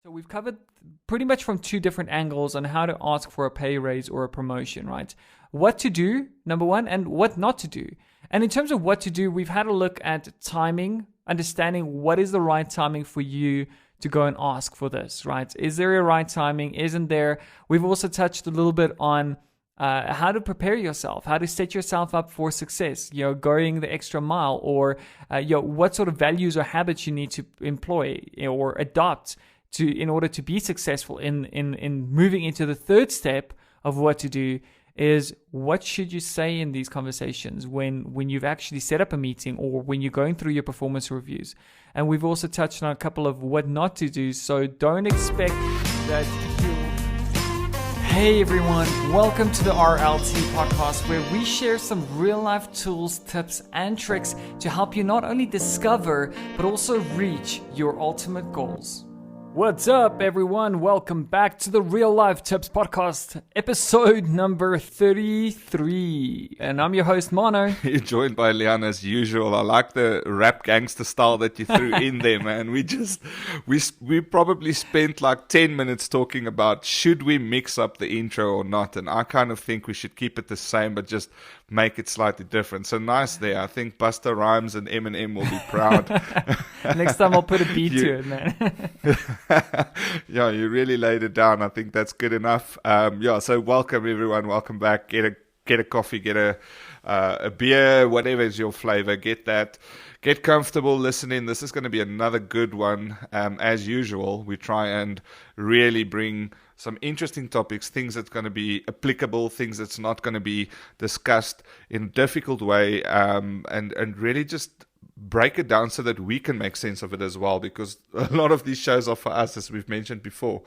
So we've covered pretty much from two different angles on how to ask for a pay raise or a promotion, right? What to do, number one, and what not to do. And in terms of what to do, we've had a look at timing, understanding what is the right timing for you to go and ask for this, right? Is there a right timing? Isn't there? We've also touched a little bit on how to prepare yourself, how to set yourself up for success, going the extra mile, or what sort of values or habits you need to employ or adopt in order to be successful in moving into the third step of what to do. Is what should you say in these conversations when you've actually set up a meeting or when you're going through your performance reviews. And we've also touched on a couple of what not to do, so don't expect that Hey everyone, welcome to the RLT podcast, where we share some real life tools, tips and tricks to help you not only discover but also reach your ultimate goals. What's up, everyone? Welcome back to the Real Life Tips Podcast, episode number 33. And I'm your host, Mono. You're joined by Leon as usual. I like the rap gangster style that you threw in there, man. We probably spent like 10 minutes talking about should we mix up the intro or not. And I kind of think we should keep it the same, but just make it slightly different. So nice there. I think Busta Rhymes and Eminem will be proud. Next time I'll put a beat to it, man. Yeah, you really laid it down. I think that's good enough. So welcome everyone. Welcome back. Get a coffee, get a beer, whatever is your flavor. Get that. Get comfortable listening. This is going to be another good one. As usual, we try and really bring some interesting topics, things that's going to be applicable, things that's not going to be discussed in a difficult way, and really just break it down so that we can make sense of it as well, because a lot of these shows are for us, as we've mentioned before.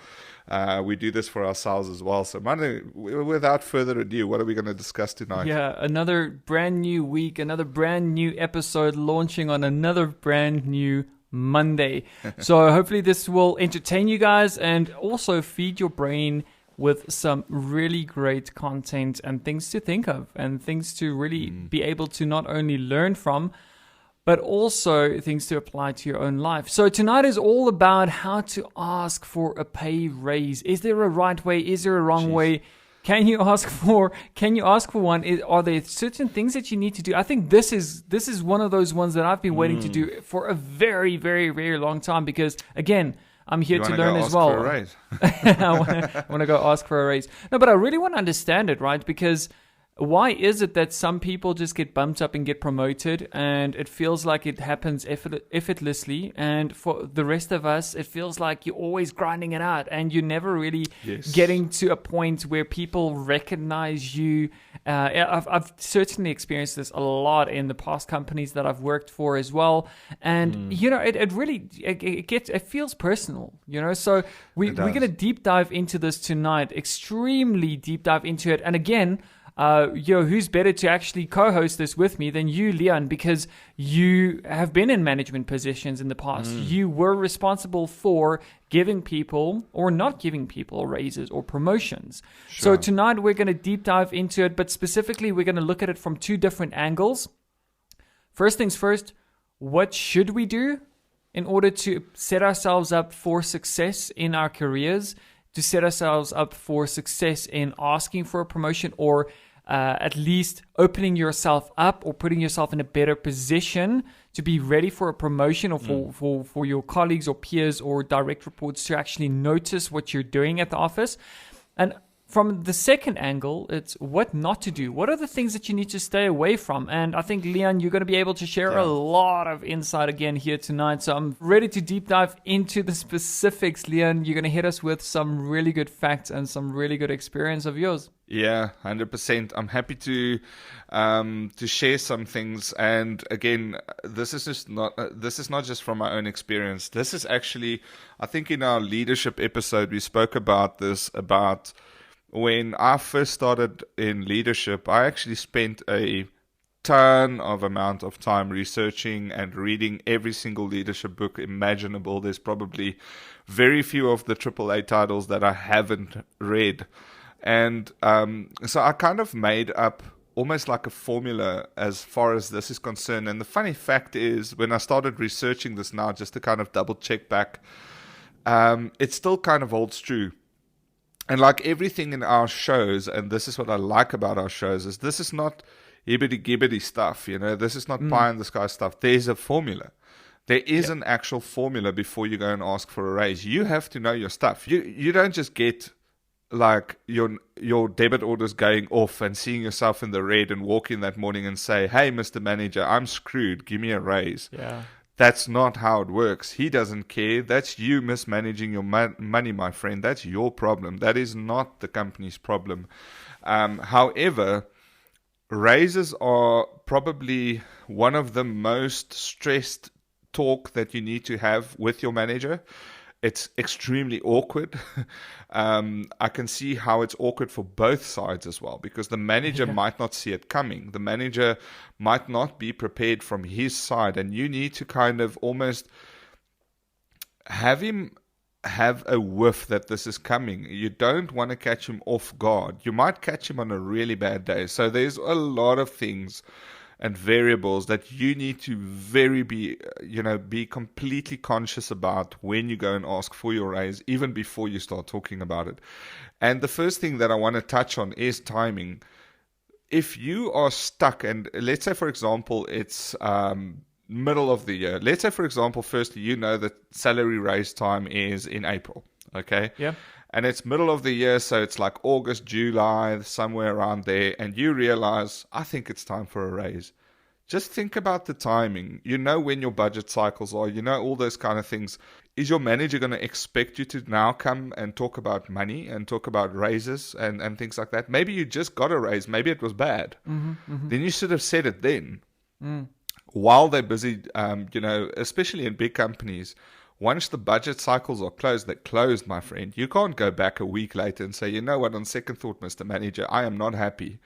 We do this for ourselves as well. So Manu, without further ado, what are we going to discuss tonight? Yeah, another brand new week, another brand new episode launching on another brand new Monday. So hopefully this will entertain you guys and also feed your brain with some really great content and things to think of and things to really be able to not only learn from, but also things to apply to your own life. So tonight is all about how to ask for a pay raise. Is there a right way? Is there a wrong way? Can you ask for one? Are there certain things that you need to do? I think this is one of those ones that I've been waiting to do for a very, very, very long time, because again, I'm here to learn as well. I want to go ask for a raise. No, but I really want to understand it, right? Because why is it that some people just get bumped up and get promoted and it feels like it happens effortlessly, and for the rest of us it feels like you're always grinding it out and you're never really getting to a point where people recognize you? I've certainly experienced this a lot in the past companies that I've worked for as well, and it feels personal, so we're going to deep dive into this tonight, extremely deep dive into it. And again, who's better to actually co-host this with me than you, Leon, because you have been in management positions in the past. You were responsible for giving people or not giving people raises or promotions. So tonight we're going to deep dive into it, but specifically we're going to look at it from two different angles. First things first, what should we do in order to set ourselves up for success in our careers, to set ourselves up for success in asking for a promotion, or at least opening yourself up or putting yourself in a better position to be ready for a promotion, or for your colleagues or peers or direct reports to actually notice what you're doing at the office. And from the second angle, it's what not to do. What are the things that you need to stay away from? And I think, Leon, you're going to be able to share a lot of insight again here tonight. So I'm ready to deep dive into the specifics. Leon, you're going to hit us with some really good facts and some really good experience of yours. Yeah, 100%. I'm happy to share some things. And again, this is not just from my own experience. This is actually, I think in our leadership episode, we spoke about this, about when I first started in leadership. I actually spent a ton of amount of time researching and reading every single leadership book imaginable. There's probably very few of the AAA titles that I haven't read. And so I kind of made up almost like a formula as far as this is concerned. And the funny fact is, when I started researching this now, just to kind of double check back, it still kind of holds true. And like everything in our shows, and this is what I like about our shows, is this is not hibbity-gibbity stuff, this is not pie in the sky stuff. There's a formula. There is an actual formula before you go and ask for a raise. You have to know your stuff. You don't just get like your debit orders going off and seeing yourself in the red and walk in that morning and say, hey, Mr. Manager, I'm screwed. Give me a raise. Yeah. That's not how it works. He doesn't care. That's you mismanaging your money, my friend. That's your problem. That is not the company's problem. However, raises are probably one of the most stressed talk that you need to have with your manager. It's extremely awkward. I can see how it's awkward for both sides as well, because the manager might not see it coming. The manager might not be prepared from his side, and you need to kind of almost have him have a whiff that this is coming. You don't want to catch him off guard. You might catch him on a really bad day. So there's a lot of things and variables that you need to be completely conscious about when you go and ask for your raise, even before you start talking about it. And the first thing that I want to touch on is timing. If you are stuck, and let's say, for example, it's middle of the year. Let's say, for example, firstly, that salary raise time is in April, okay? Yeah. And it's middle of the year, so it's like August, July, somewhere around there, and you realize, I think it's time for a raise. Just think about the timing. You know when your budget cycles are, all those kind of things. Is your manager going to expect you to now come and talk about money and talk about raises and things like that? Maybe you just got a raise. Maybe it was bad. Then you should have said it then. While they're busy, especially in big companies. Once the budget cycles are closed, they're closed, my friend. You can't go back a week later and say, you know what, on second thought, Mr. Manager, I am not happy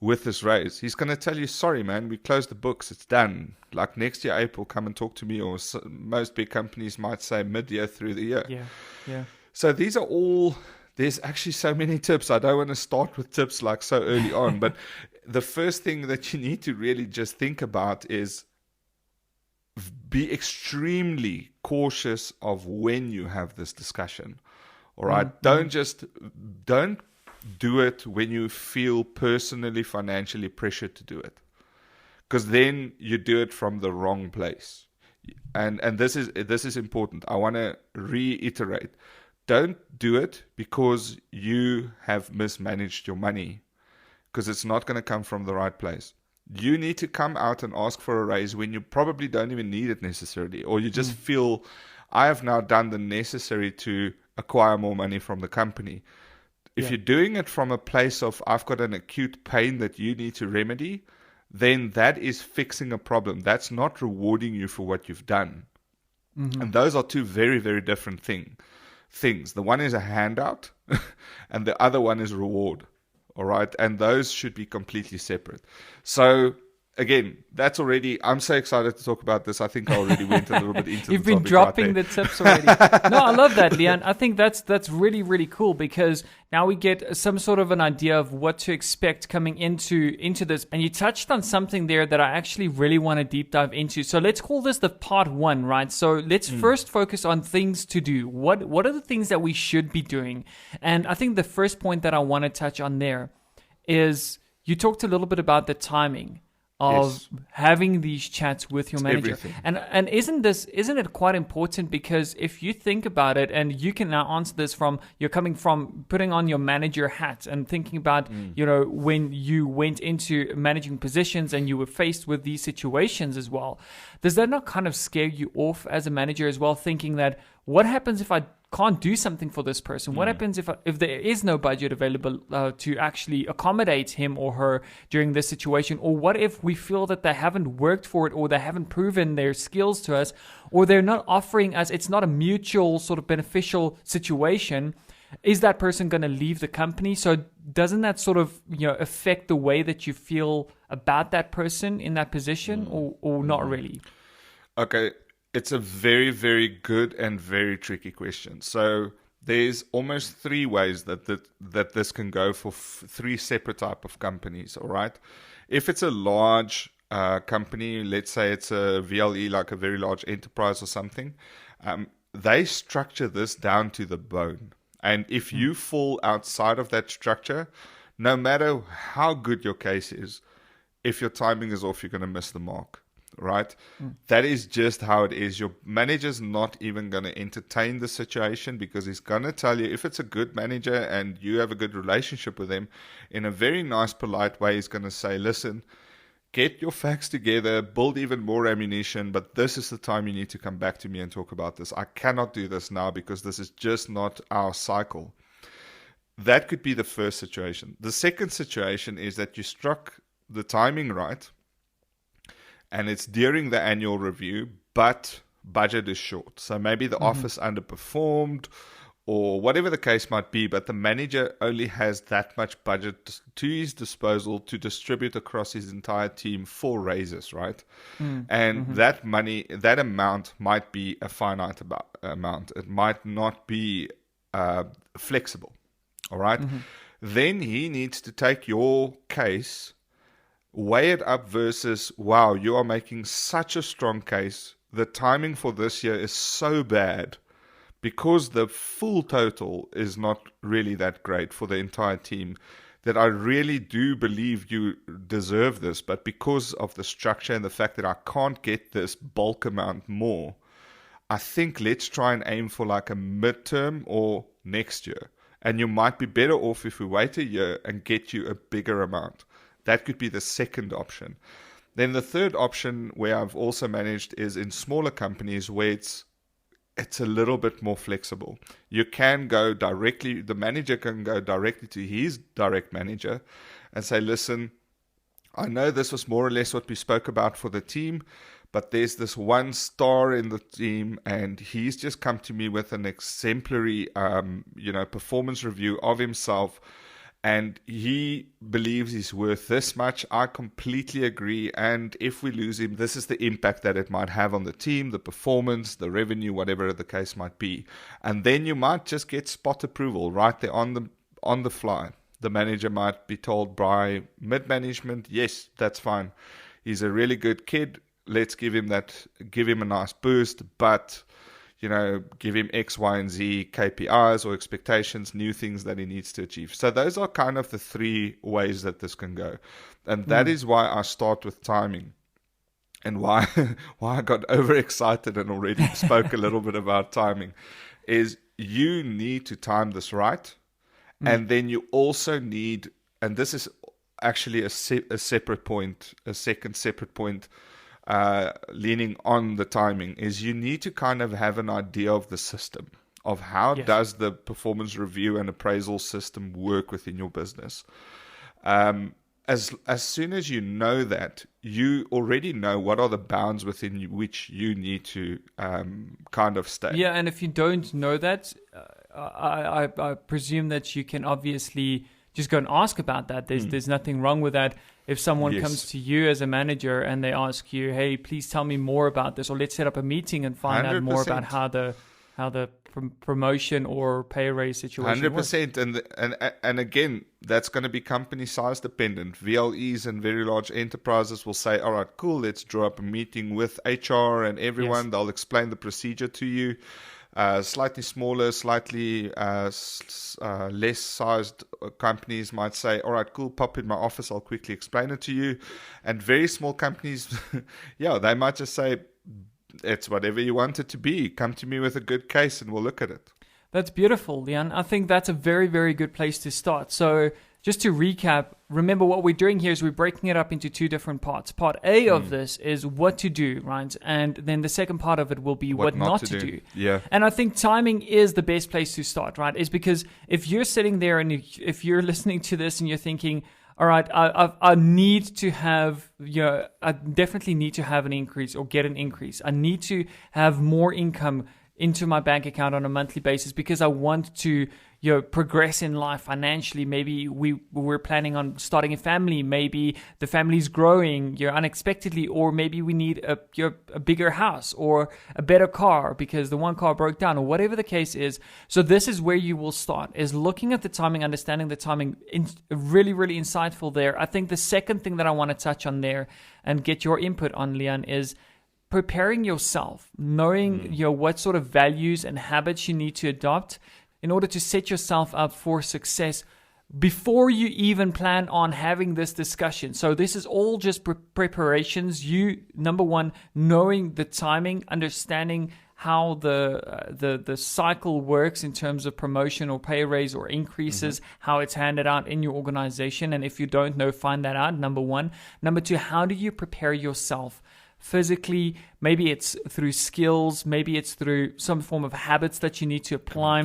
with this raise. He's going to tell you, sorry, man, we closed the books. It's done. Like next year, April, come and talk to me. Or most big companies might say mid-year through the year. Yeah. So these are all, there's actually so many tips. I don't want to start with tips like so early on. But the first thing that you need to really just think about is be extremely cautious of when you have this discussion. All right. Don't do it when you feel personally, financially pressured to do it, because then you do it from the wrong place. And this is important. I want to reiterate. Don't do it because you have mismanaged your money, because it's not going to come from the right place. You need to come out and ask for a raise when you probably don't even need it necessarily, or you just feel, I have now done the necessary to acquire more money from the company. If you're doing it from a place of, I've got an acute pain that you need to remedy, then that is fixing a problem. That's not rewarding you for what you've done. And those are two very, very different things. The one is a handout and the other one is reward. All right. And those should be completely separate. So again, that's already, I'm so excited to talk about this. I think I already went a little bit into You've the been dropping the tips already. No, I love that, Leon. I think that's really, really cool, because now we get some sort of an idea of what to expect coming into this. And you touched on something there that I actually really want to deep dive into. So let's call this the part one, right? So let's first focus on things to do. What are the things that we should be doing? And I think the first point that I want to touch on there is you talked a little bit about the timing of having these chats with your manager. Everything. And isn't it quite important? Because if you think about it, and you can now answer this from, you're coming from putting on your manager hat and thinking about, when you went into managing positions and you were faced with these situations as well, does that not kind of scare you off as a manager as well, thinking that what happens if I can't do something for this person? What happens if there is no budget available to actually accommodate him or her during this situation? Or what if we feel that they haven't worked for it, or they haven't proven their skills to us, or they're not offering us, it's not a mutual sort of beneficial situation? Is that person going to leave the company? So doesn't that sort of affect the way that you feel about that person in that position, or not really? Okay. It's a very, very good and very tricky question. So there's almost three ways that this can go for three separate type of companies, all right? If it's a large company, let's say it's a VLE, like a very large enterprise or something, they structure this down to the bone. And if you fall outside of that structure, no matter how good your case is, if your timing is off, you're going to miss the mark, right? That is just how it is. Your manager's not even going to entertain the situation, because he's going to tell you, if it's a good manager and you have a good relationship with him, in a very nice, polite way, he's going to say, listen, get your facts together, build even more ammunition, but this is the time you need to come back to me and talk about this. I cannot do this now because this is just not our cycle. That could be the first situation. The second situation is that you struck the timing right, and it's during the annual review, but budget is short. So maybe the office underperformed, or whatever the case might be, but the manager only has that much budget to his disposal to distribute across his entire team for raises, right? And that money, that amount might be a finite amount. It might not be flexible, all right? Then he needs to take your case, weigh it up versus, wow, you are making such a strong case. The timing for this year is so bad, because the full total is not really that great for the entire team, that I really do believe you deserve this. But because of the structure and the fact that I can't get this bulk amount more, I think let's try and aim for like a midterm or next year. And you might be better off if we wait a year and get you a bigger amount. That could be the second option. Then the third option, where I've also managed, is in smaller companies where it's a little bit more flexible. You can go directly, the manager can go directly to his direct manager and say, listen, I know this was more or less what we spoke about for the team, but there's this one star in the team, and he's just come to me with an exemplary, performance review of himself, and he believes he's worth this much. I completely agree. And if we lose him, this is the impact that it might have on the team, the performance, the revenue, whatever the case might be. And then you might just get spot approval right there on the fly. The manager might be told by mid-management, yes, that's fine. He's a really good kid. Let's give him a nice boost, but give him X, Y, and Z KPIs or expectations, new things that he needs to achieve. So those are kind of the three ways that this can go. And that is why I start with timing, and why I got overexcited and already spoke a little bit about timing, is you need to time this right. And then you also need, and this is actually a separate point, a second separate point, leaning on the timing, is you need to kind of have an idea of the system, of how does the performance review and appraisal system work within your business. As soon as you know that, you already know what are the bounds within which you need to kind of stay. Yeah, and if you don't know that, I presume that you can obviously just go and ask about that. There's nothing wrong with that. If someone comes to you as a manager and they ask you, hey, please tell me more about this, or let's set up a meeting and find 100%. Out more about how the promotion or pay raise situation 100%. works. And again, that's going to be company size dependent. VLEs and very large enterprises will say, all right, cool, let's draw up a meeting with HR and everyone. Yes. They'll explain the procedure to you. Slightly smaller, slightly less sized companies might say, all right, cool, pop in my office, I'll quickly explain it to you. And very small companies, they might just say, it's whatever you want it to be. Come to me with a good case and we'll look at it. That's beautiful, Leon. I think that's a very, very good place to start. So just to recap, remember what we're doing here is we're breaking it up into two different parts. Part A of this is what to do, right? And then the second part of it will be what not to do. Yeah. And I think timing is the best place to start, right? Is because if you're sitting there and if you're listening to this and you're thinking, all right, I need to have, I definitely need to have an increase or get an increase. I need to have more income into my bank account on a monthly basis because I want to, progress in life financially. Maybe we're planning on starting a family. Maybe the family's growing, unexpectedly, or maybe we need a bigger house or a better car because the one car broke down, or whatever the case is. So this is where you will start, is looking at the timing, understanding the timing. Really, really insightful there. I think the second thing that I want to touch on there and get your input on, Leon, is preparing yourself, knowing what sort of values and habits you need to adopt in order to set yourself up for success before you even plan on having this discussion. So this is all just preparations. You, number one, knowing the timing, understanding how the cycle works in terms of promotion or pay raise or increases, how it's handed out in your organization. And if you don't know, find that out, number one. Number two, how do you prepare yourself physically? Maybe it's through skills, maybe it's through some form of habits that you need to apply.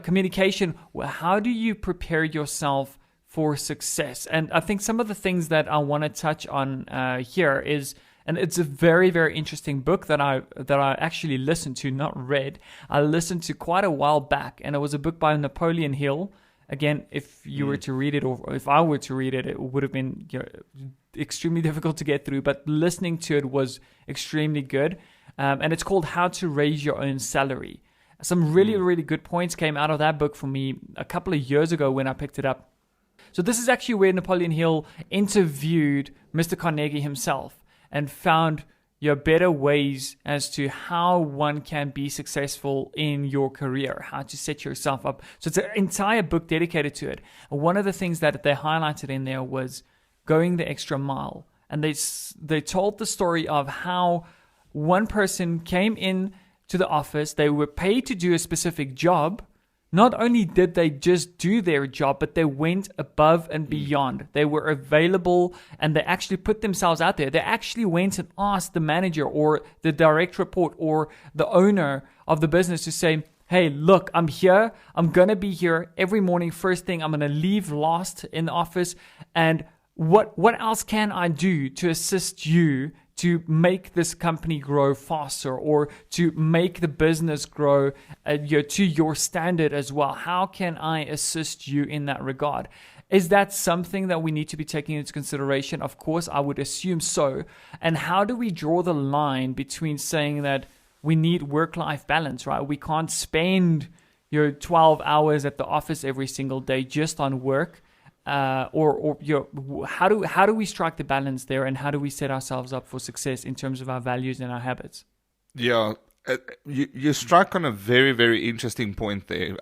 Communication. How do you prepare yourself for success? And I think some of the things that I want to touch on here is, and it's a very, very interesting book that I actually listened to, not read. I listened to quite a while back, and it was a book by Napoleon Hill. Again, if you were to read it, or if I were to read it, it would have been extremely difficult to get through, but listening to it was extremely good. And it's called How to Raise Your Own Salary. Some really, really good points came out of that book for me a couple of years ago when I picked it up. So this is actually where Napoleon Hill interviewed Mr. Carnegie himself and found better ways as to how one can be successful in your career, how to set yourself up. So it's an entire book dedicated to it. And one of the things that they highlighted in there was going the extra mile. And they told the story of how one person came in to the office, they were paid to do a specific job. Not only did they just do their job, but they went above and beyond. They were available and they actually put themselves out there. They actually went and asked the manager or the direct report or the owner of the business to say, hey, look, I'm here. I'm going to be here every morning. First thing, I'm going to leave last in the office. And what else can I do to assist you to make this company grow faster or to make the business grow to your standard as well? How can I assist you in that regard? Is that something that we need to be taking into consideration? Of course, I would assume so. And how do we draw the line between saying that we need work-life balance, right? We can't spend 12 hours at the office every single day just on work. How do we strike the balance there, and how do we set ourselves up for success in terms of our values and our habits? Yeah, you strike on a very, very interesting point there.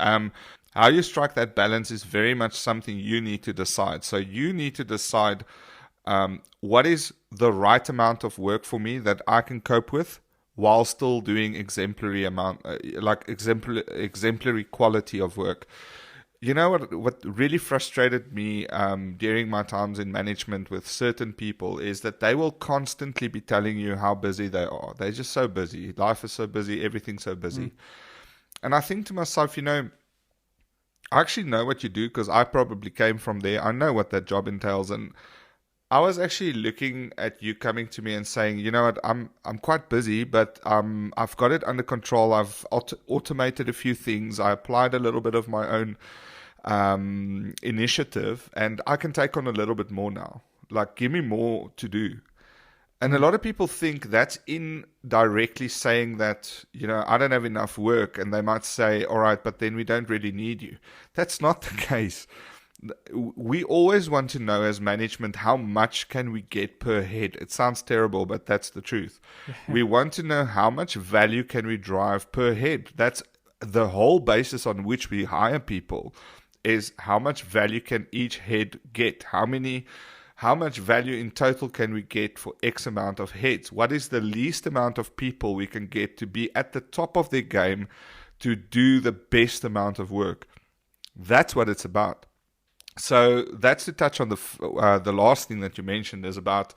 How you strike that balance is very much something you need to decide. So you need to decide what is the right amount of work for me that I can cope with while still doing exemplary quality of work. You know what really frustrated me during my times in management with certain people is that they will constantly be telling you how busy they are. They're just so busy. Life is so busy. Everything's so busy. And I think to myself, I actually know what you do because I probably came from there. I know what that job entails. And I was actually looking at you coming to me and saying, you know what, I'm quite busy, but I've got it under control. I've automated a few things. I applied a little bit of my own initiative, and I can take on a little bit more now. Like, give me more to do. And a lot of people think that's indirectly saying that, I don't have enough work, and they might say, all right, but then we don't really need you. That's not the case. We always want to know as management, how much can we get per head? It sounds terrible, but that's the truth. We want to know how much value can we drive per head. That's the whole basis on which we hire people, is how much value can each head get? How much value in total can we get for X amount of heads? What is the least amount of people we can get to be at the top of their game to do the best amount of work? That's what it's about. So that's to touch on the last thing that you mentioned is about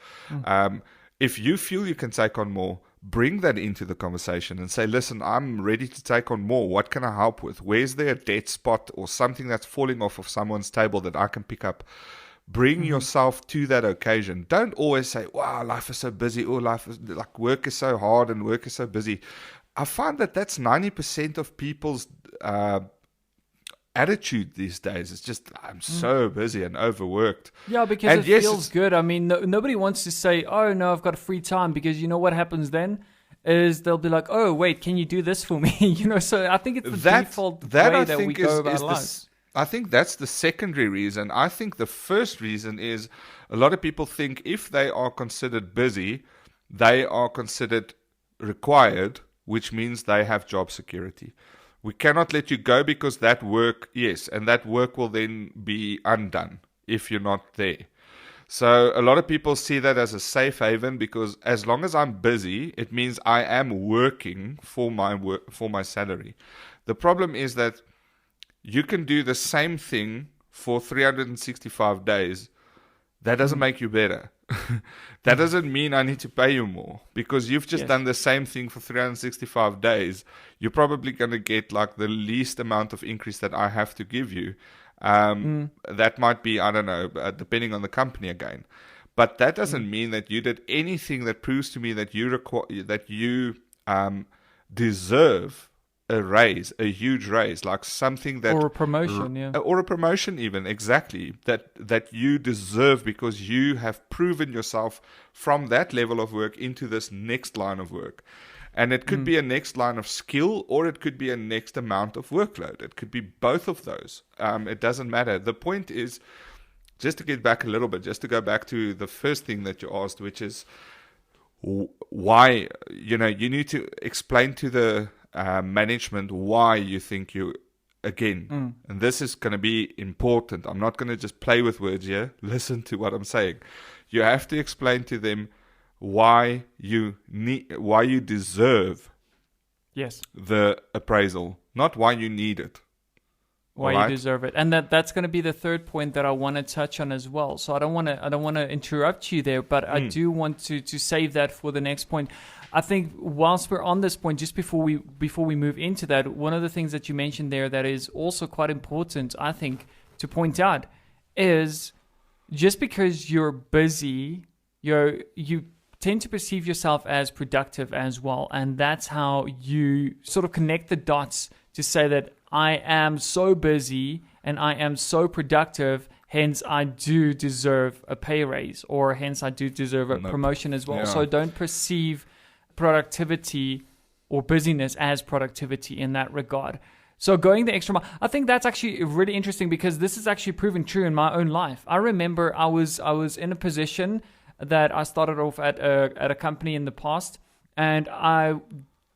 if you feel you can take on more, bring that into the conversation and say, listen, I'm ready to take on more. What can I help with? Where's there a dead spot or something that's falling off of someone's table that I can pick up? Bring yourself to that occasion. Don't always say, wow, life is so busy. Oh, work is so hard and work is so busy. I find that that's 90% of people's attitude these days. It's just, I'm so busy and overworked. Yeah, because it feels good. I mean, nobody wants to say, oh no, I've got free time, because you know what happens then is they'll be like, oh wait, can you do this for me? So I think it's the default way that we go about life. I think that's the secondary reason. I think the first reason is a lot of people think if they are considered busy, they are considered required, which means they have job security. We cannot let you go because that work, yes, and that work will then be undone if you're not there. So a lot of people see that as a safe haven because as long as I'm busy, it means I am working for my salary. The problem is that you can do the same thing for 365 days. That doesn't make you better. That doesn't mean I need to pay you more because you've just done the same thing for 365 days. You're probably going to get like the least amount of increase that I have to give you. That might be, I don't know, depending on the company again. But that doesn't mean that you did anything that proves to me that you deserve a raise, a huge raise, like something that, or a promotion, or a promotion, even exactly that you deserve because you have proven yourself from that level of work into this next line of work. And it could be a next line of skill, or it could be a next amount of workload. It could be both of those. It doesn't matter. The point is, just to get back a little bit, just to go back to the first thing that you asked, which is why, you need to explain to the management why you think you, again, and this is going to be important. I'm not going to just play with words here. Listen to what I'm saying. You have to explain to them why you deserve the appraisal, not why you need it. Why you deserve it. And that's going to be the third point that I want to touch on as well. So I don't want to interrupt you there, but I do want to save that for the next point. I think whilst we're on this point, just before we move into that, one of the things that you mentioned there that is also quite important, I think, to point out is just because you're busy, you tend to perceive yourself as productive as well. And that's how you sort of connect the dots to say that I am so busy and I am so productive, hence I do deserve a pay raise, or hence I do deserve a promotion as well. Yeah. So don't perceive productivity or busyness as productivity in that regard. So going the extra mile, I think that's actually really interesting because this is actually proven true in my own life. I remember I was in a position that I started off at a company in the past, and I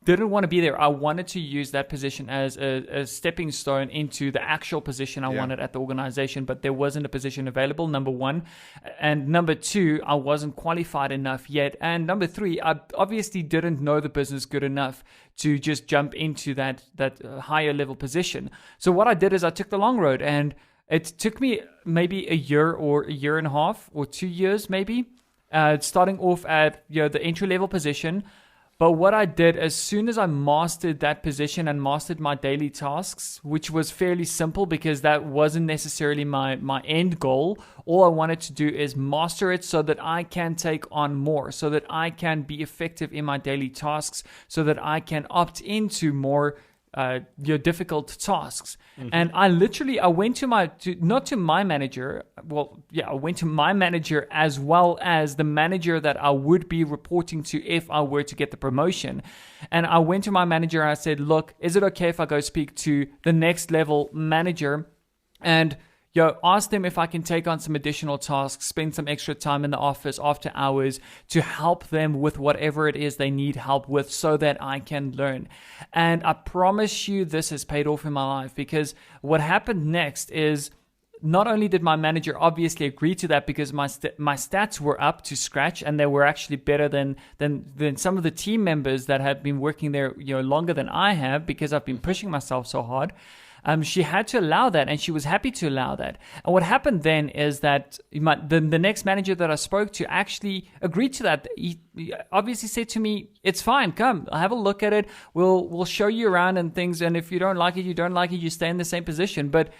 didn't want to be there. I wanted to use that position as a stepping stone into the actual position I wanted at the organization, but there wasn't a position available, number one. And number two, I wasn't qualified enough yet. And number three, I obviously didn't know the business good enough to just jump into that higher level position. So what I did is I took the long road, and it took me maybe a year or a year and a half or 2 years maybe, starting off at the entry level position. But what I did, as soon as I mastered that position and mastered my daily tasks, which was fairly simple because that wasn't necessarily my end goal, all I wanted to do is master it so that I can take on more, so that I can be effective in my daily tasks, so that I can opt into more difficult tasks. And I went to my manager as well as the manager that I would be reporting to if I were to get the promotion. And I went to my manager and I said, look, is it okay if I go speak to the next level manager and ask them if I can take on some additional tasks, spend some extra time in the office after hours to help them with whatever it is they need help with so that I can learn. And I promise you this has paid off in my life, because what happened next is not only did my manager obviously agree to that because my stats were up to scratch and they were actually better than some of the team members that have been working there longer than I have because I've been pushing myself so hard. She had to allow that, and she was happy to allow that. And what happened then is that the next manager that I spoke to actually agreed to that. He obviously said to me, "It's fine. Come, have a look at it. We'll show you around and things. And if you don't like it, you don't like it. You stay in the same position. But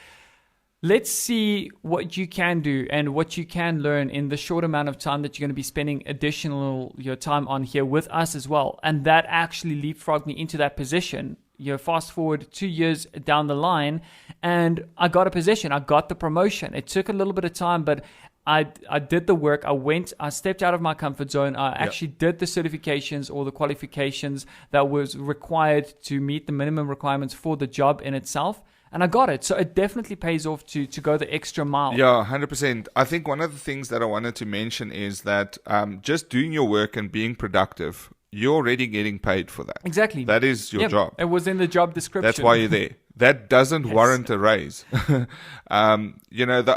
let's see what you can do and what you can learn in the short amount of time that you're going to be spending additional time on here with us as well." And that actually leapfrogged me into that position. Fast forward 2 years down the line, and I got a position. I got the promotion. It took a little bit of time, but I did the work. I stepped out of my comfort zone. I actually did the certifications or the qualifications that was required to meet the minimum requirements for the job in itself. And I got it. So it definitely pays off to go the extra mile. Yeah, 100%. I think one of the things that I wanted to mention is that just doing your work and being productive, you're already getting paid for that. Exactly. That is your job. It was in the job description. That's why you're there. That doesn't warrant a raise. The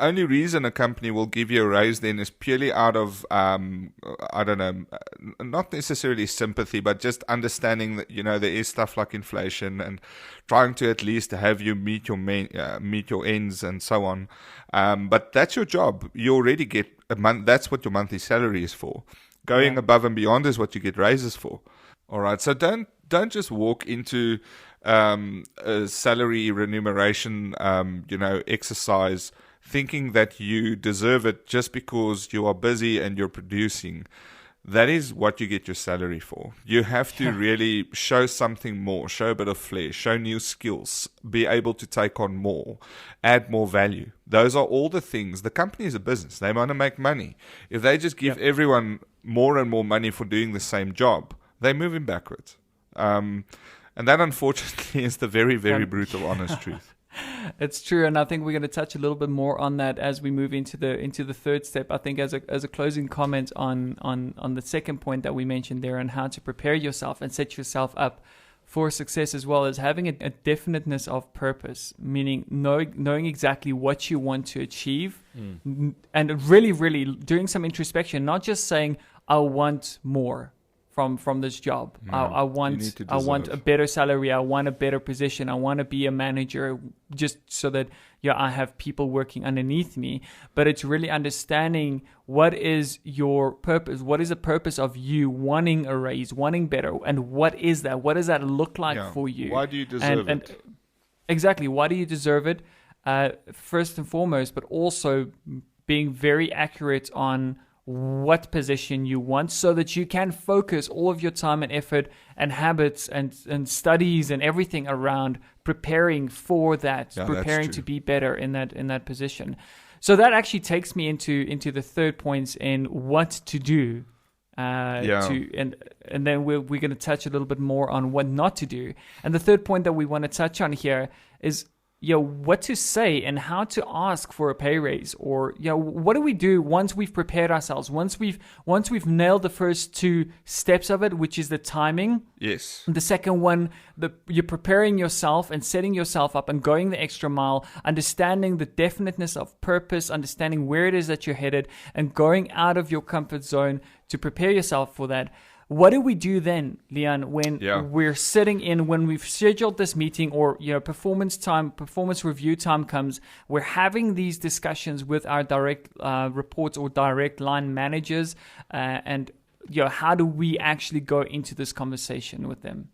only reason a company will give you a raise then is purely out of, I don't know, not necessarily sympathy, but just understanding that, there is stuff like inflation and trying to at least have you meet your ends and so on. But that's your job. You already get a month. That's what your monthly salary is for. Going above and beyond is what you get raises for. All right. So don't just walk into a salary remuneration, exercise thinking that you deserve it just because you are busy and you're producing. That is what you get your salary for. You have to really show something more, show a bit of flair, show new skills, be able to take on more, add more value. Those are all the things. The company is a business. They want to make money. If they just give everyone more and more money for doing the same job, they're moving backwards. And that, unfortunately, is the very, very brutal, honest truth. It's true, and I think we're going to touch a little bit more on that as we move into the third step. I think as a closing comment on the second point that we mentioned there, on how to prepare yourself and set yourself up for success, as well as having a definiteness of purpose, meaning knowing exactly what you want to achieve, and really, really doing some introspection, not just saying I want more from this job. I want a better salary. I want a better position. I want to be a manager, just so that I have people working underneath me. But it's really understanding what is your purpose. What is the purpose of you wanting a raise, wanting better, and what is that? What does that look like for you? Why do you deserve it? Exactly. Why do you deserve it? First and foremost, but also being very accurate on what position you want, so that you can focus all of your time and effort and habits and studies and everything around preparing for that, preparing to be better in that position. So that actually takes me into the third points in what to do. And then we're going to touch a little bit more on what not to do. And the third point that we want to touch on here is what to say and how to ask for a pay raise, or what do we do once we've prepared ourselves, once we've nailed the first two steps of it, which is the timing. Yes. The second one, you're preparing yourself and setting yourself up and going the extra mile, understanding the definiteness of purpose, understanding where it is that you're headed, and going out of your comfort zone to prepare yourself for that. What do we do then, Leon, when we're when we've scheduled this meeting, or performance review time comes, we're having these discussions with our direct reports or direct line managers, and how do we actually go into this conversation with them?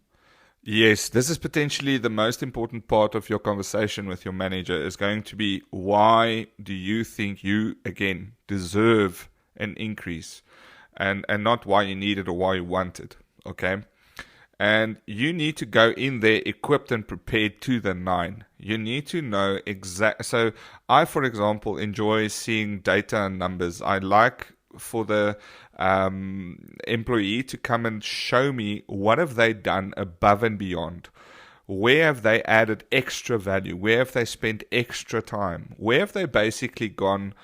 Yes, this is potentially the most important part of your conversation with your manager, is going to be, why do you think you, again, deserve an increase? And not why you need it or why you want it, okay? And you need to go in there equipped and prepared to the nine. You need to know So I, for example, enjoy seeing data and numbers. I like for the employee to come and show me what have they done above and beyond. Where have they added extra value? Where have they spent extra time? Where have they basically gone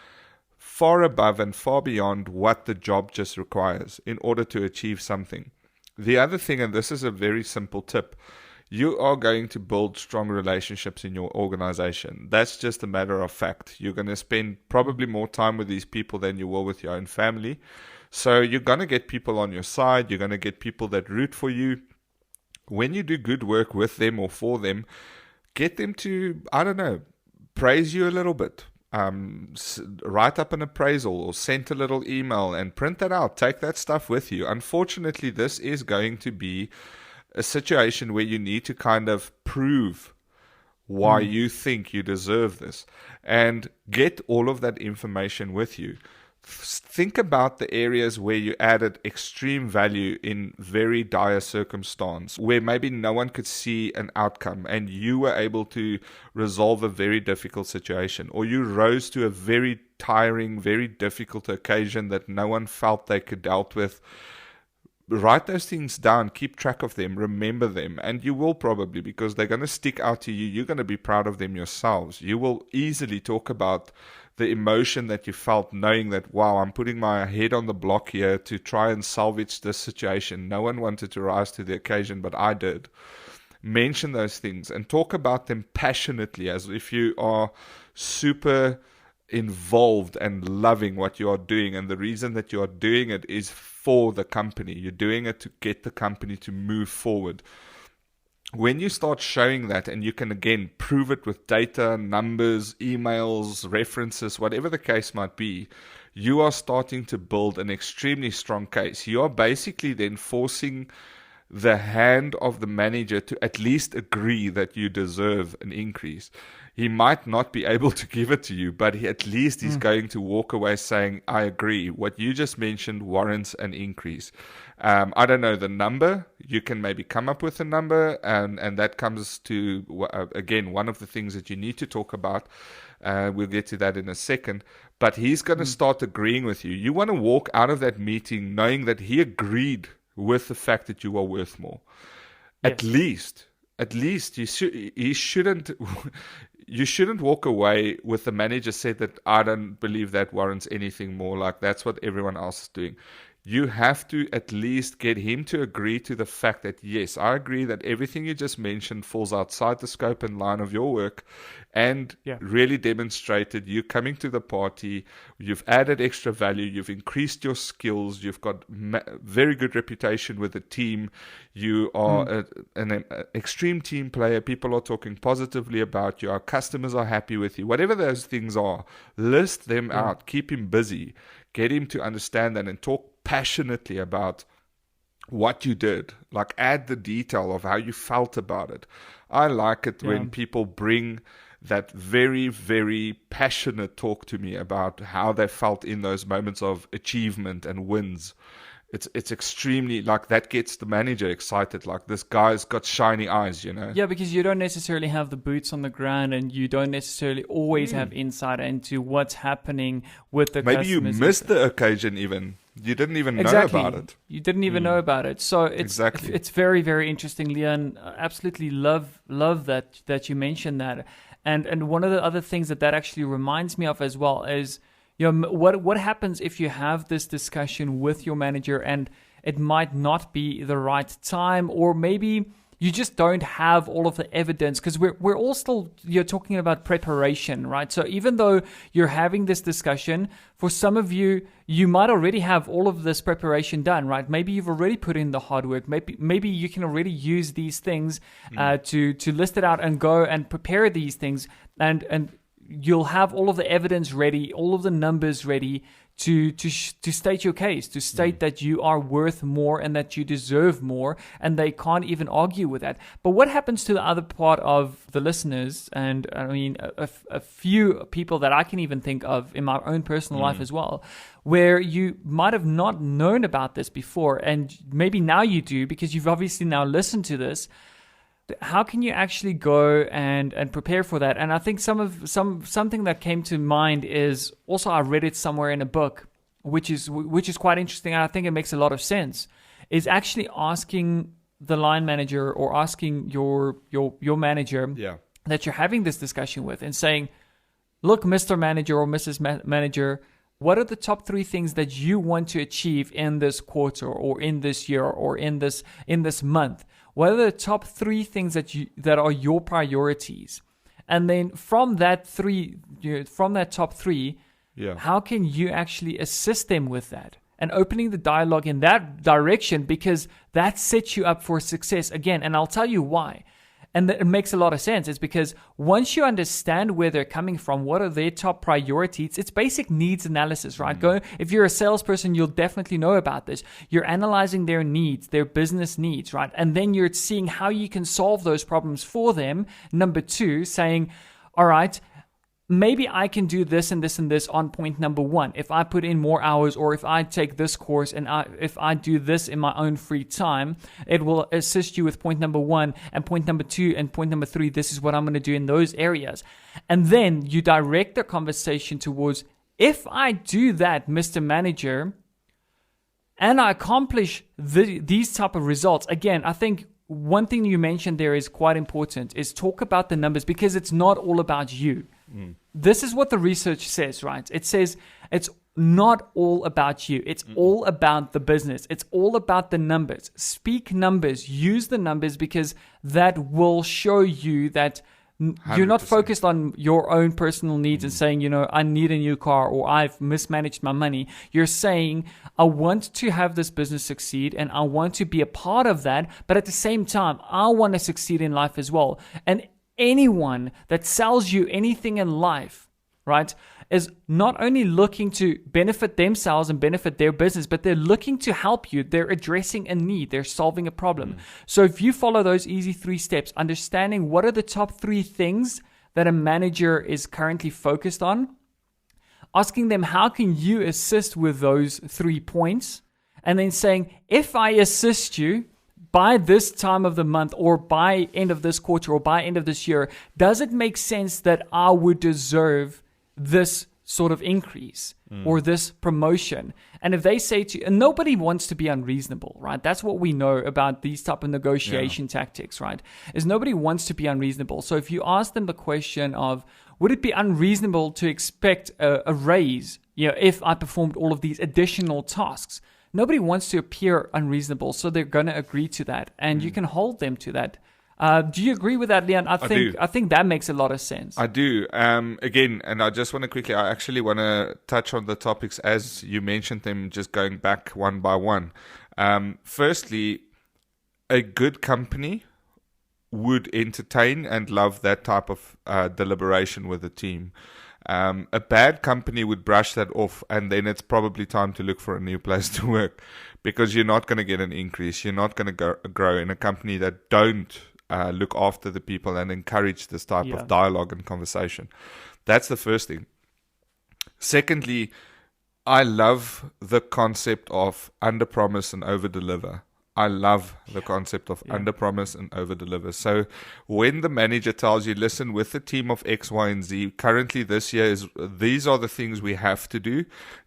far above and far beyond what the job just requires in order to achieve something? The other thing, and this is a very simple tip, you are going to build strong relationships in your organization. That's just a matter of fact. You're going to spend probably more time with these people than you will with your own family. So you're going to get people on your side. You're going to get people that root for you. When you do good work with them or for them, get them to, praise you a little bit. Write up an appraisal or send a little email and print that out. Take that stuff with you. Unfortunately, this is going to be a situation where you need to kind of prove why you think you deserve this, and get all of that information with you. Think about the areas where you added extreme value in very dire circumstance, where maybe no one could see an outcome and you were able to resolve a very difficult situation, or you rose to a very tiring, very difficult occasion that no one felt they could dealt with. write those things down, keep track of them, remember them, and you will probably, because they're going to stick out to you. You're going to be proud of them yourselves. You will easily talk about the emotion that you felt knowing that, wow, I'm putting my head on the block here to try and salvage this situation. No one wanted to rise to the occasion, but I did. Mention those things and talk about them passionately, as if you are super involved and loving what you are doing, and the reason that you are doing it is for the company. You're doing it to get the company to move forward. When you start showing that, and you can again prove it with data, numbers, emails, references, whatever the case might be, you are starting to build an extremely strong case. You are basically then forcing the hand of the manager to at least agree that you deserve an increase. He might not be able to give it to you, but at least he's going to walk away saying, I agree. What you just mentioned warrants an increase. I don't know the number. You can maybe come up with a number, and that comes to, again, one of the things that you need to talk about. We'll get to that in a second. But he's going to start agreeing with you. You want to walk out of that meeting knowing that he agreed with the fact that you are worth more. Yes. At least you shouldn't walk away with the manager said that I don't believe that warrants anything more, like that's what everyone else is doing. You have to at least get him to agree to the fact that, yes, I agree that everything you just mentioned falls outside the scope and line of your work, and really demonstrated you coming to the party, you've added extra value, you've increased your skills, you've got very good reputation with the team, you are an extreme team player, people are talking positively about you, our customers are happy with you, whatever those things are, list them out, keep him busy, get him to understand that and talk passionately about what you did. Like, add the detail of how you felt about it. I like it when people bring that very, very passionate talk to me about how they felt in those moments of achievement and wins. It's extremely, like, that gets the manager excited. Like, this guy's got shiny eyes, you know? Yeah, because you don't necessarily have the boots on the ground, and you don't necessarily always have insight into what's happening with the customers. Maybe you missed the occasion even. You didn't even know about it. You didn't even know about it. So it's very, very interesting, Leon. Absolutely love that you mentioned that. And one of the other things that actually reminds me of as well is, you know, what happens if you have this discussion with your manager and it might not be the right time, or maybe you just don't have all of the evidence, because we're all still, you're talking about preparation, right? So even though you're having this discussion, for some of you, you might already have all of this preparation done, right? Maybe you've already put in the hard work. Maybe you can already use these things to list it out and go and prepare these things, and you'll have all of the evidence ready, all of the numbers ready to state your case, to state that you are worth more and that you deserve more, and they can't even argue with that. But what happens to the other part of the listeners, and I mean a few people that I can even think of in my own personal life as well, where you might have not known about this before, and maybe now you do because you've obviously now listened to this. How can you actually go and prepare for that? And I think something that came to mind is also, I read it somewhere in a book, which is quite interesting, and I think it makes a lot of sense, is actually asking the line manager or asking your manager that you're having this discussion with, and saying, look, Mr. Manager or Mrs. Manager, what are the top 3 things that you want to achieve in this quarter or in this year or in this month? What are the top 3 things that are your priorities? And then from that top 3, how can you actually assist them with that? And opening the dialogue in that direction, because that sets you up for success again. And I'll tell you why. And it makes a lot of sense. It's because once you understand where they're coming from, what are their top priorities, it's basic needs analysis, right? If you're a salesperson, you'll definitely know about this. You're analyzing their needs, their business needs, right? And then you're seeing how you can solve those problems for them. Number 2, saying, all right, maybe I can do this and this and this on point number 1. If I put in more hours, or if I take this course and if I do this in my own free time, it will assist you with point number 1 and point number 2 and point number 3. This is what I'm going to do in those areas. And then you direct the conversation towards, if I do that, Mr. Manager, and I accomplish these type of results, again, I think one thing you mentioned there is quite important, is talk about the numbers, because it's not all about you. This is what the research says, right? It says it's not all about you. It's all about the business. It's all about the numbers. Speak numbers. Use the numbers, because that will show you that you're not 100%. focused on your own personal needs and saying, I need a new car, or I've mismanaged my money. You're saying, I want to have this business succeed, and I want to be a part of that. But at the same time, I want to succeed in life as well. And anyone that sells you anything in life, right, is not only looking to benefit themselves and benefit their business, but they're looking to help you. They're addressing a need. They're solving a problem. So if you follow those easy 3 steps, understanding what are the top 3 things that a manager is currently focused on, asking them, how can you assist with those 3 points? And then saying, if I assist you by this time of the month, or by end of this quarter, or by end of this year, does it make sense that I would deserve this sort of increase or this promotion? And if they say to you, and nobody wants to be unreasonable, right? That's what we know about these type of negotiation tactics, right? Is nobody wants to be unreasonable. So if you ask them the question of, would it be unreasonable to expect a raise, if I performed all of these additional tasks? Nobody wants to appear unreasonable, so they're going to agree to that, and you can hold them to that. Do you agree with that, Leon? I think that makes a lot of sense. I do. Again, and I just want to quickly, I actually want to touch on the topics as you mentioned them, just going back one by one. Firstly, a good company would entertain and love that type of deliberation with the team. A bad company would brush that off, and then it's probably time to look for a new place to work, because you're not going to get an increase. You're not going to grow in a company that don't look after the people and encourage this type of dialogue and conversation. That's the first thing. Secondly, I love the concept of under-promise and over-deliver. I love the concept of under-promise and over-deliver. So when the manager tells you, listen, with the team of X, Y, and Z, currently this year, these are the things we have to do.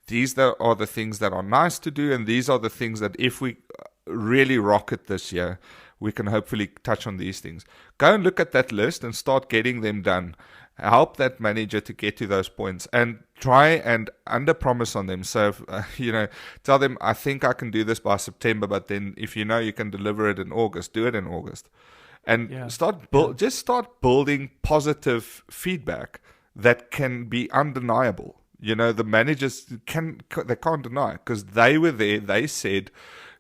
These are the things that are nice to do. And these are the things that if we really rock it this year, we can hopefully touch on these things. Go and look at that list and start getting them done. Help that manager to get to those points, and try and under-promise on them. So, tell them, I think I can do this by September, but then if you can deliver it in August, do it in August. And just start building positive feedback that can be undeniable. The managers can't deny, because they were there. They said,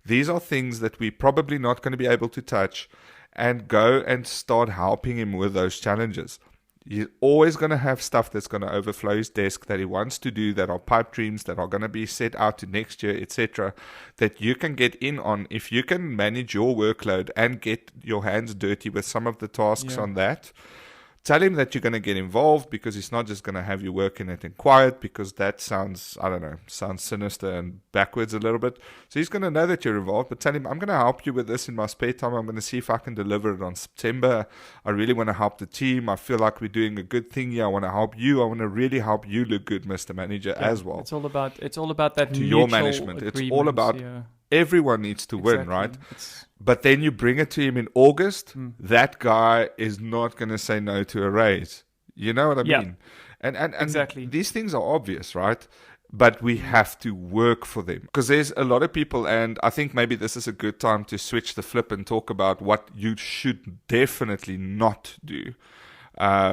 these are things that we're probably not going to be able to touch, and go and start helping him with those challenges. You're always going to have stuff that's going to overflow his desk that he wants to do, that are pipe dreams, that are going to be set out to next year, etc., that you can get in on if you can manage your workload and get your hands dirty with some of the tasks on that. Tell him that you're going to get involved, because he's not just going to have you working it in quiet, because that sounds sinister and backwards a little bit. So he's going to know that you're involved, but tell him, I'm going to help you with this in my spare time. I'm going to see if I can deliver it on September. I really want to help the team. I feel like we're doing a good thing here. I want to help you. I want to really help you look good, Mr. Manager, as well. It's all about that to your management. It's all about everyone needs to win, right? But then you bring it to him in August, that guy is not going to say no to a raise. You know what I mean? And exactly. These things are obvious, right? But we have to work for them. Because there's a lot of people, and I think maybe this is a good time to switch the flip and talk about what you should definitely not do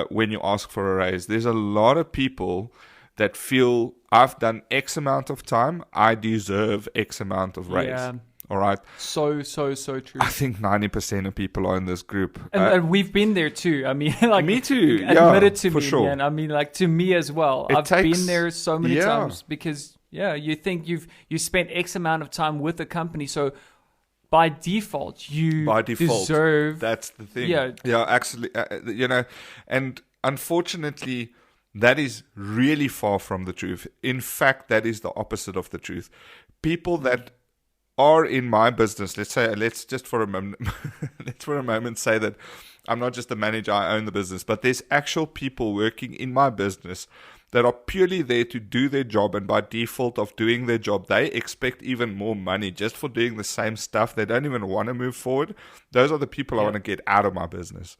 when you ask for a raise. There's a lot of people that feel, I've done X amount of time, I deserve X amount of raise. Yeah. All right. So true. I think 90% of people are in this group. And we've been there too. I mean, me too. Admit it to for me, sure. man. I mean, to me as well. I've been there so many times, because you think you spent X amount of time with the company, so by default you deserve. That's the thing. Yeah, actually, and unfortunately, that is really far from the truth. In fact, that is the opposite of the truth. People that are in my business, let's just for a moment say that I'm not just the manager, I own the business, but there's actual people working in my business that are purely there to do their job, and by default of doing their job, they expect even more money just for doing the same stuff. They don't even want to move forward. Those are the people I want to get out of my business.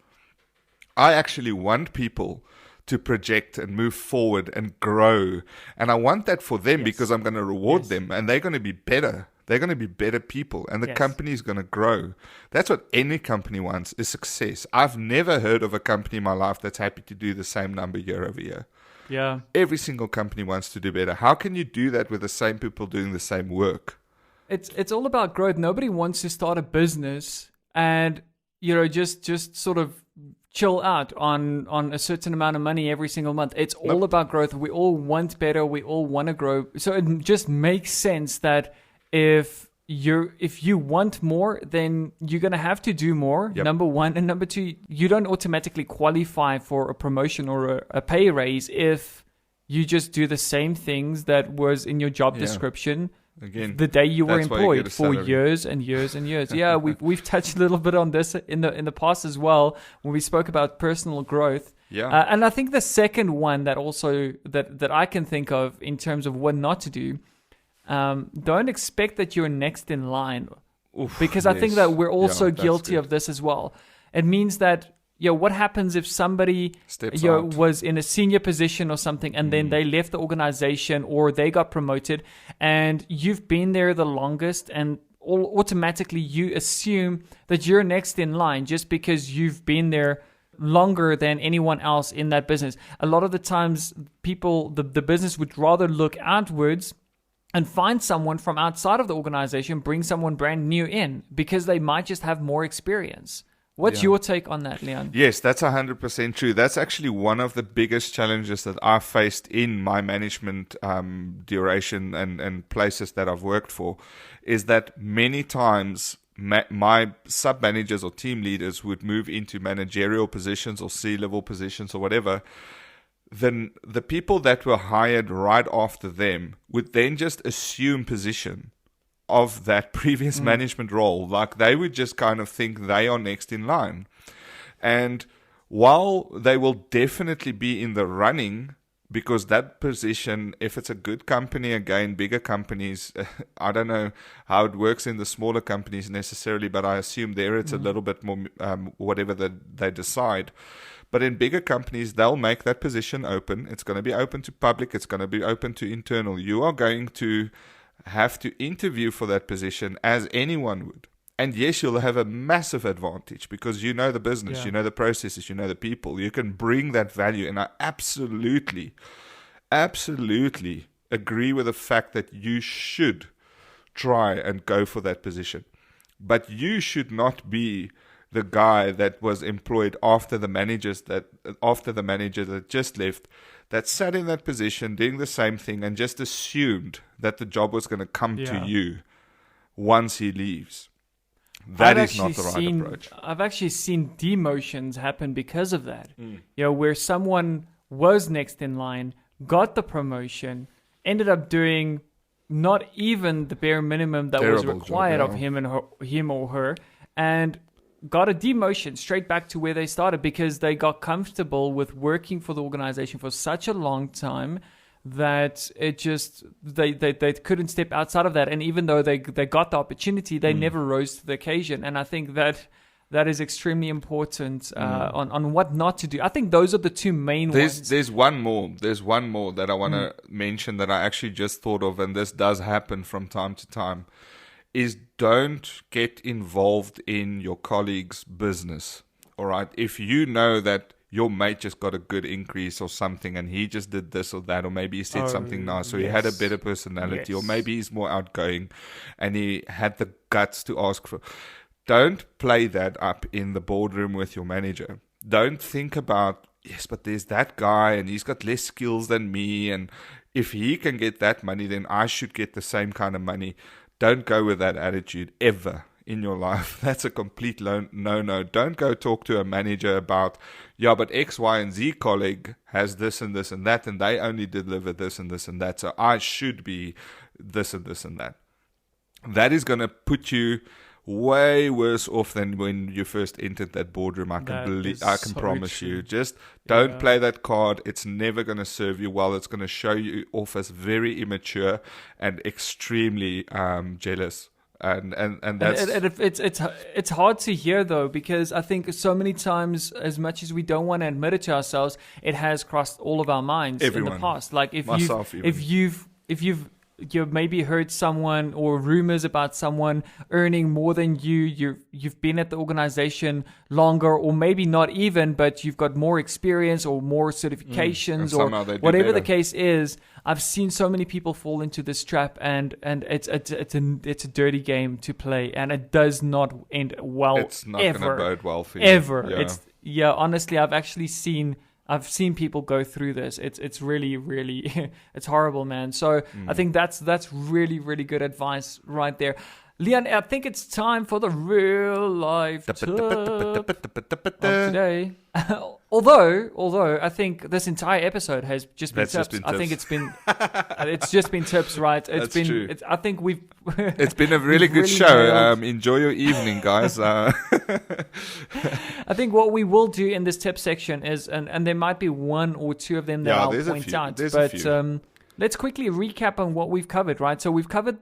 I actually want people to project and move forward and grow. And I want that for them because I'm going to reward them, and they're going to be better. They're going to be better people, and the company is going to grow. That's what any company wants, is success. I've never heard of a company in my life that's happy to do the same number year over year. Yeah. Every single company wants to do better. How can you do that with the same people doing the same work? It's all about growth. Nobody wants to start a business and, just sort of chill out on a certain amount of money every single month. It's all about growth. We all want better. We all want to grow. So it just makes sense that if you want more, then you're going to have to do more, number one. And number two, you don't automatically qualify for a promotion or a pay raise if you just do the same things that was in your job description Again, the day you were employed for years and years and years. Yeah, we've touched a little bit on this in the past as well when we spoke about personal growth. Yeah, and I think the second one that also that I can think of in terms of what not to do, don't expect that you're next in line, because I think that we're also guilty of this as well. It means that what happens if somebody was in a senior position or something, and then they left the organization or they got promoted, and you've been there the longest, and automatically you assume that you're next in line just because you've been there longer than anyone else in that business. A lot of the times people, the business would rather look outwards and find someone from outside of the organization, bring someone brand new in, because they might just have more experience. What's your take on that, Leon? Yes, that's 100% true. That's actually one of the biggest challenges that I've faced in my management duration and places that I've worked for, is that many times my sub-managers or team leaders would move into managerial positions or C-level positions or whatever. Then the people that were hired right after them would then just assume position of that previous management role. Like, they would just kind of think they are next in line. And while they will definitely be in the running, because that position, if it's a good company, again, bigger companies, I don't know how it works in the smaller companies necessarily, but I assume there it's a little bit more whatever they decide. But in bigger companies, they'll make that position open. It's going to be open to public. It's going to be open to internal. You are going to have to interview for that position as anyone would. And yes, you'll have a massive advantage because you know the business, you know the processes, you know the people. You can bring that value. And I absolutely agree with the fact that you should try and go for that position. But you should not be the guy that was employed after the manager that just left, that sat in that position doing the same thing and just assumed that the job was going to come to you once he leaves. That is not the right approach. I've actually seen demotions happen because of that. Where someone was next in line, got the promotion, ended up doing not even the bare minimum that was required of him or her, and got a demotion straight back to where they started because they got comfortable with working for the organization for such a long time that it just they couldn't step outside of that. And even though they got the opportunity, they never rose to the occasion. And I think that is extremely important on what not to do. I think those are the two main ones. There's one more that I want to mention that I actually just thought of, and this does happen from time to time, is don't get involved in your colleague's business. All right. If you know that your mate just got a good increase or something and he just did this or that, or maybe he said something nice, or he had a better personality, or maybe he's more outgoing and he had the guts to ask for. Don't play that up in the boardroom with your manager. Don't think about, yes, but there's that guy and he's got less skills than me, and if he can get that money, then I should get the same kind of money. Don't go with that attitude ever in your life. That's a complete no-no. Don't go talk to a manager about, but X, Y, and Z colleague has this and this and that, and they only deliver this and this and that, so I should be this and this and that. That is going to put you way worse off than when you first entered that boardroom. I can so promise true. you. Just don't Yeah. play that card. It's never going to serve you well. It's going to show you off as very immature and extremely jealous. And that's It's hard to hear though, because I think so many times, as much as we don't want to admit it to ourselves, it has crossed all of our minds in Everyone. the past. Like Myself even. if you've maybe heard someone or rumors about someone earning more than you've been at the organization longer, or maybe not even, but you've got more experience or more certifications or somehow they do whatever the better. case is. I've seen so many people fall into this trap, and it's a dirty game to play, and it does not end well. it's not going to ever, bode well for you. ever. Yeah. Honestly, I've seen people go through this. It's really, really, it's horrible, man. So I think that's really, really good advice right there. Leon, I think it's time for the real life tip of today. Although I think this entire episode has just been That's just tips. been I think tips. it's just been tips, right? That's true. I think we've. It's been a really we've good really show. nailed- Enjoy your evening, guys. I think what we will do in this tip section is, and there might be one or two of them that Yeah, I'll there's a point few. out, There's a but few. let's quickly recap on what we've covered, right? So we've covered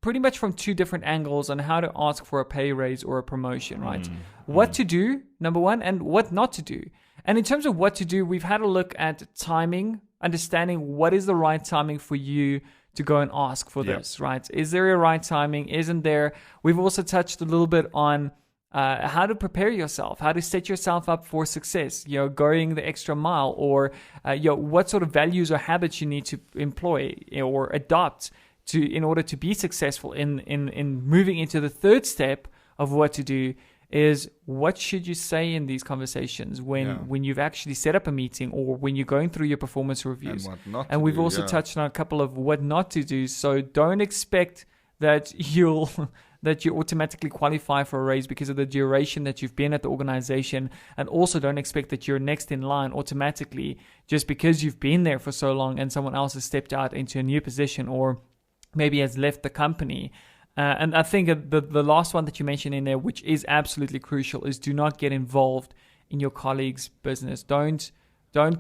pretty much from two different angles on how to ask for a pay raise or a promotion, right? What to do, number one, and what not to do. And in terms of what to do, we've had a look at timing, understanding what is the right timing for you to go and ask for Yep. this, right? Is there a right timing? Isn't there? We've also touched a little bit on how to prepare yourself, how to set yourself up for success, going the extra mile, or what sort of values or habits you need to employ or adopt in order to be successful in moving into the third step of what to do. Is what should you say in these conversations when you've actually set up a meeting, or when you're going through your performance reviews. And what not And to we've do, also yeah. touched on a couple of what not to do. So don't expect that you automatically qualify for a raise because of the duration that you've been at the organization, and also don't expect that you're next in line automatically just because you've been there for so long and someone else has stepped out into a new position or maybe has left the company. And I think the last one that you mentioned in there, which is absolutely crucial, is do not get involved in your colleagues' business. Don't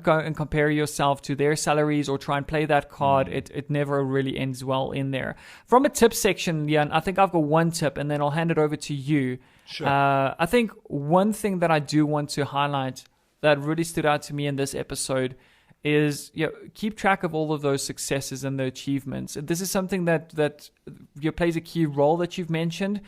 go and compare yourself to their salaries or try and play that card. It never really ends well in there. From a tip section, Jan, I think I've got one tip, and then I'll hand it over to you. Sure. I think one thing that I do want to highlight that really stood out to me in this episode is keep track of all of those successes and the achievements. This is something that plays a key role that you've mentioned,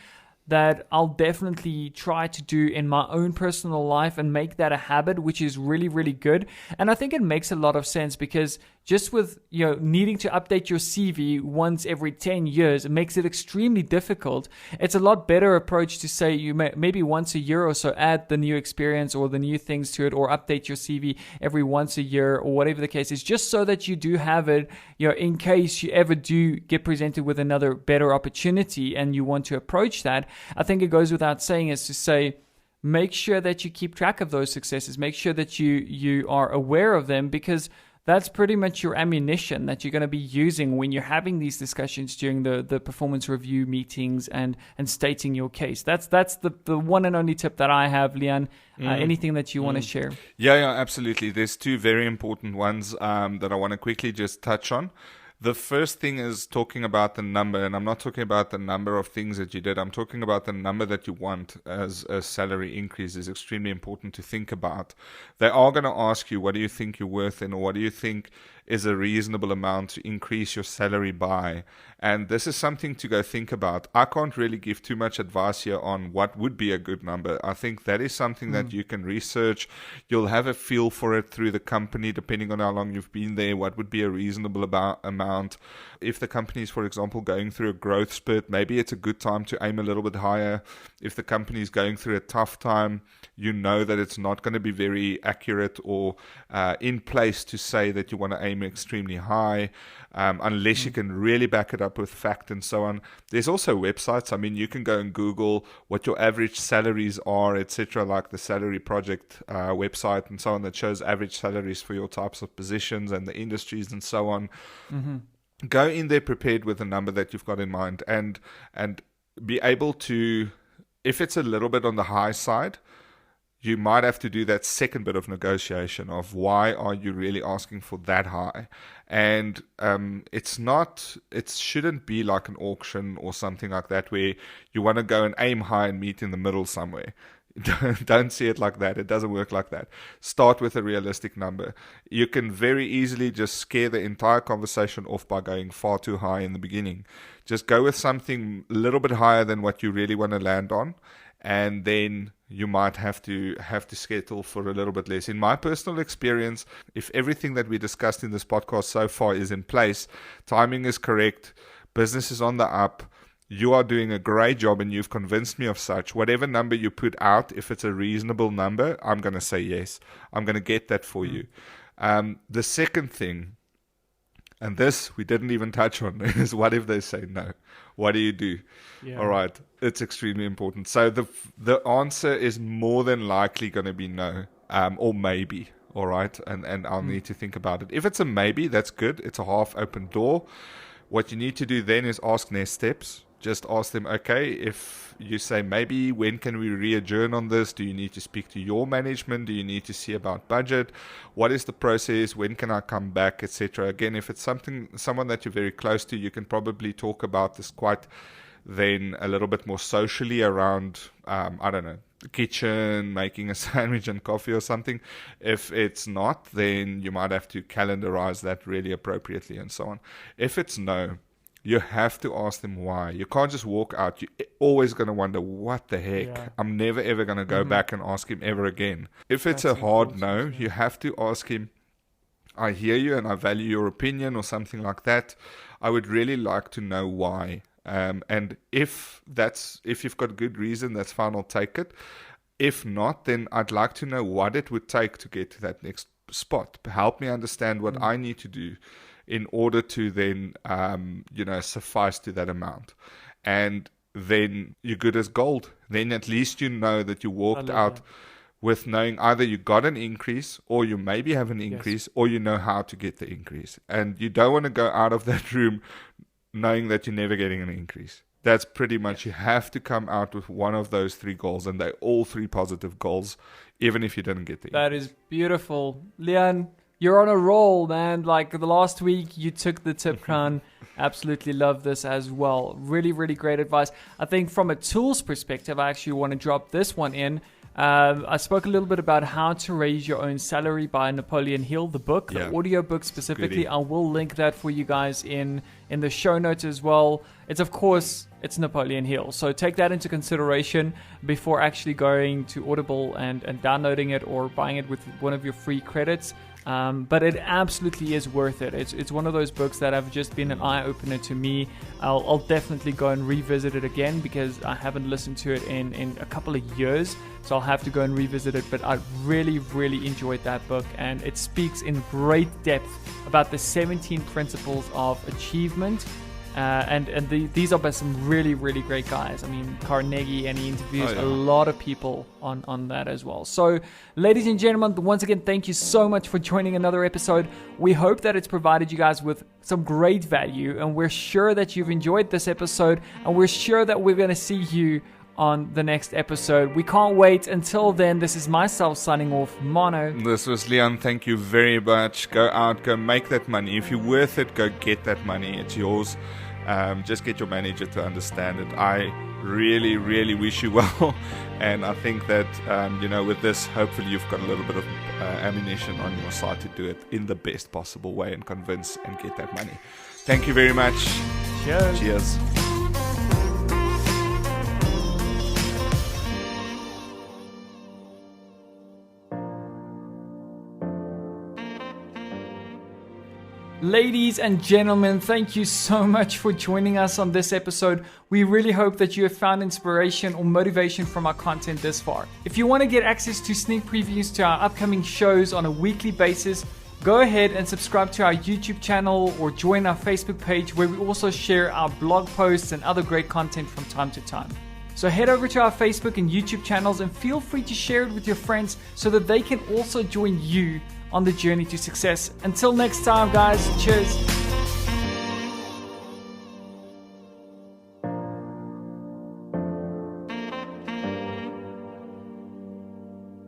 that I'll definitely try to do in my own personal life and make that a habit, which is really, really good. And I think it makes a lot of sense because just with needing to update your CV once every 10 years, it makes it extremely difficult. It's a lot better approach to say you maybe once a year or so add the new experience or the new things to it, or update your CV every once a year or whatever the case is, just so that you do have it, in case you ever do get presented with another better opportunity and you want to approach that. I think it goes without saying is to say, make sure that you keep track of those successes. Make sure that you are aware of them, because that's pretty much your ammunition that you're going to be using when you're having these discussions during the performance review meetings and stating your case. That's the one and only tip that I have, Leon. Anything that you want to share? Yeah, absolutely. There's two very important ones that I want to quickly just touch on. The first thing is talking about the number, and I'm not talking about the number of things that you did. I'm talking about the number that you want as a salary increase is extremely important to think about. They are going to ask you, what do you think you're worth, and what do you think is a reasonable amount to increase your salary by? And this is something to go think about. I can't really give too much advice here on what would be a good number. I think that is something that you can research. You'll have a feel for it through the company, depending on how long you've been there, what would be a reasonable amount. If the company is, for example, going through a growth spurt, maybe it's a good time to aim a little bit higher. If the company is going through a tough time, you know that it's not going to be very accurate or in place to say that you want to aim extremely high, unless you can really back it up with fact and so on. There's also websites. I mean, you can go and Google what your average salaries are, etc., like the Salary Project website and so on, that shows average salaries for your types of positions and the industries and so on. Go in there prepared with a number that you've got in mind, and be able to if it's a little bit on the high side, you might have to do that second bit of negotiation of why are you really asking for that high. And it shouldn't be like an auction or something like that where you want to go and aim high and meet in the middle somewhere. Don't see it like that. It doesn't work like that. Start with a realistic number. You can very easily just scare the entire conversation off by going far too high in the beginning. Just go with something a little bit higher than what you really want to land on, and then you might have to settle for a little bit less. In my personal experience, if everything that we discussed in this podcast so far is in place, timing is correct, business is on the up, you are doing a great job and you've convinced me of such, whatever number you put out, if it's a reasonable number, I'm going to say yes. I'm going to get that for you. The second thing, and this we didn't even touch on, is what if they say no? What do you do? Yeah. All right. It's extremely important. So the answer is more than likely going to be no, or maybe. All right. And I'll need to think about it. If it's a maybe, that's good. It's a half open door. What you need to do then is ask next steps. Just ask them, okay, if you say maybe, when can we re-adjourn on this? Do you need to speak to your management? Do you need to see about budget? What is the process? When can I come back, etc.? Again, if it's someone that you're very close to, you can probably talk about this quite then a little bit more socially around, I don't know, the kitchen, making a sandwich and coffee or something. If it's not, then you might have to calendarize that really appropriately and so on. If it's no, you have to ask them why. You can't just walk out. You're always going to wonder, what the heck? Yeah. I'm never, ever going to go back and ask him ever again. If it's a hard no, you have to ask him, I hear you and I value your opinion or something like that. I would really like to know why. And if you've got good reason, that's fine, I'll take it. If not, then I'd like to know what it would take to get to that next spot. Help me understand what I need to do in order to then, suffice to that amount. And then you're good as gold. Then at least you know that you walked out with knowing either you got an increase or you maybe have an increase or you know how to get the increase. And you don't want to go out of that room knowing that you're never getting an increase. That's pretty much, you have to come out with one of those three goals, and they're all three positive goals, even if you didn't get the increase. That is beautiful. Leon, you're on a roll, man. Like the last week, you took the tip crown. Absolutely love this as well. Really, really great advice. I think from a tools perspective, I actually want to drop this one in. I spoke a little bit about How to Raise Your Own Salary by Napoleon Hill, the book, the audio book specifically. I will link that for you guys in the show notes as well. It's Napoleon Hill. So take that into consideration before actually going to Audible and downloading it or buying it with one of your free credits. But it absolutely is worth it. It's one of those books that have just been an eye-opener to me. I'll definitely go and revisit it again because I haven't listened to it in a couple of years. So I'll have to go and revisit it. But I really, really enjoyed that book. And it speaks in great depth about the 17 principles of achievement. These are by some really, really great guys. I mean, Carnegie, and he interviews a lot of people on that as well. So, ladies and gentlemen, once again, thank you so much for joining another episode. We hope that it's provided you guys with some great value, and we're sure that you've enjoyed this episode, and we're sure that we're going to see you on the next episode. We can't wait. Until then, this is myself signing off. Mono. This was Leon. Thank you very much. Go out, go make that money. If you're worth it, go get that money. It's yours. Just get your manager to understand it. I really, really wish you well. And I think that, with this, hopefully you've got a little bit of ammunition on your side to do it in the best possible way and convince and get that money. Thank you very much. Cheers. Cheers. Ladies and gentlemen, thank you so much for joining us on this episode. We really hope that you have found inspiration or motivation from our content this far. If you want to get access to sneak previews to our upcoming shows on a weekly basis, go ahead and subscribe to our YouTube channel or join our Facebook page, where we also share our blog posts and other great content from time to time. So head over to our Facebook and YouTube channels and feel free to share it with your friends so that they can also join you on the journey to success. Until next time, guys, cheers.